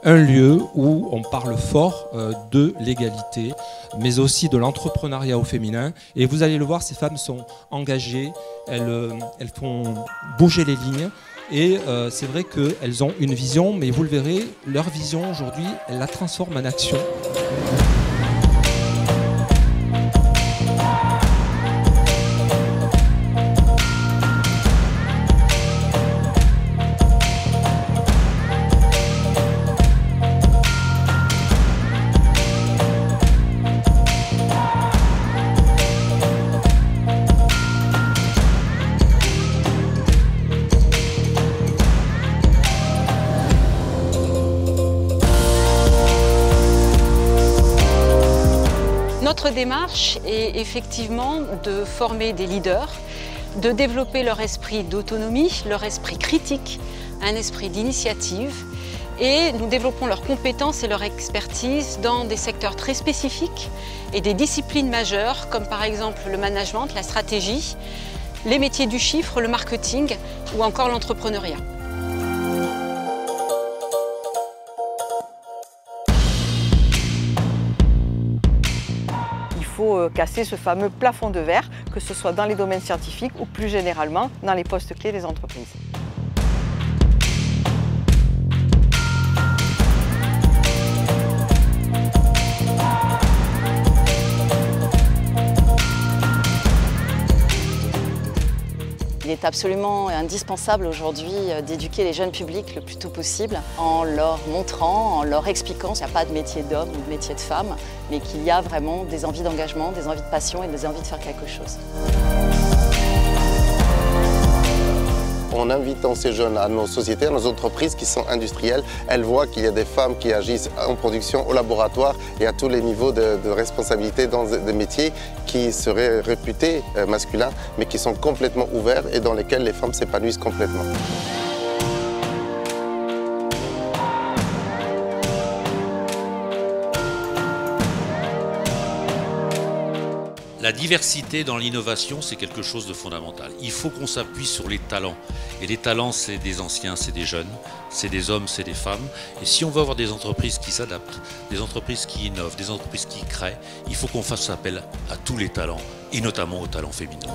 un lieu où on parle fort de l'égalité, mais aussi de l'entrepreneuriat au féminin. Et vous allez le voir, ces femmes sont engagées, elles font bouger les lignes. Et c'est vrai qu'elles ont une vision, mais vous le verrez, leur vision aujourd'hui, elles la transforment en action. Notre démarche est effectivement de former des leaders, de développer leur esprit d'autonomie, leur esprit critique, un esprit d'initiative, et nous développons leurs compétences et leur expertise dans des secteurs très spécifiques et des disciplines majeures comme par exemple le management, la stratégie, les métiers du chiffre, le marketing ou encore l'entrepreneuriat. Il faut casser ce fameux plafond de verre, que ce soit dans les domaines scientifiques ou plus généralement dans les postes clés des entreprises. Il est absolument indispensable aujourd'hui d'éduquer les jeunes publics le plus tôt possible en leur montrant, en leur expliquant qu'il n'y a pas de métier d'homme ou de métier de femme, mais qu'il y a vraiment des envies d'engagement, des envies de passion et des envies de faire quelque chose. En invitant ces jeunes à nos sociétés, à nos entreprises qui sont industrielles, elles voient qu'il y a des femmes qui agissent en production, au laboratoire et à tous les niveaux de responsabilité dans des métiers qui seraient réputés masculins, mais qui sont complètement ouverts et dans lesquels les femmes s'épanouissent complètement. La diversité dans l'innovation, c'est quelque chose de fondamental. Il faut qu'on s'appuie sur les talents. Et les talents, c'est des anciens, c'est des jeunes, c'est des hommes, c'est des femmes. Et si on veut avoir des entreprises qui s'adaptent, des entreprises qui innovent, des entreprises qui créent, il faut qu'on fasse appel à tous les talents, et notamment aux talents féminins.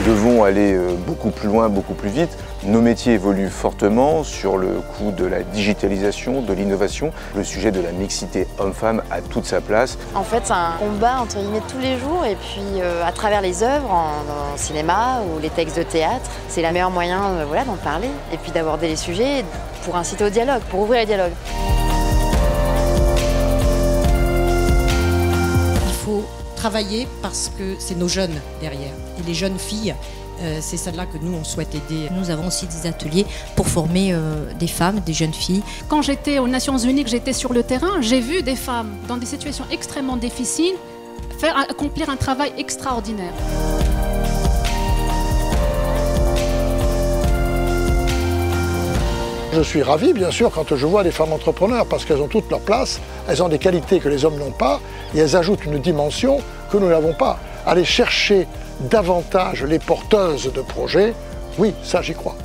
Nous devons aller beaucoup plus loin, beaucoup plus vite. Nos métiers évoluent fortement sur le coup de la digitalisation, de l'innovation. Le sujet de la mixité homme-femme a toute sa place. En fait, c'est un combat entre guillemets tous les jours et puis à travers les œuvres, en cinéma ou les textes de théâtre, c'est le meilleur moyen voilà, d'en parler et puis d'aborder les sujets pour inciter au dialogue, pour ouvrir les dialogues. Il faut travailler parce que c'est nos jeunes derrière. Et les jeunes filles, c'est celle-là que nous, on souhaite aider. Nous avons aussi des ateliers pour former des femmes, des jeunes filles. Quand j'étais aux Nations Unies, que j'étais sur le terrain, j'ai vu des femmes dans des situations extrêmement difficiles accomplir un travail extraordinaire. Je suis ravi, bien sûr, quand je vois des femmes entrepreneurs, parce qu'elles ont toute leur place, elles ont des qualités que les hommes n'ont pas, et elles ajoutent une dimension que nous n'avons pas. Aller chercher davantage les porteuses de projets, oui, ça j'y crois.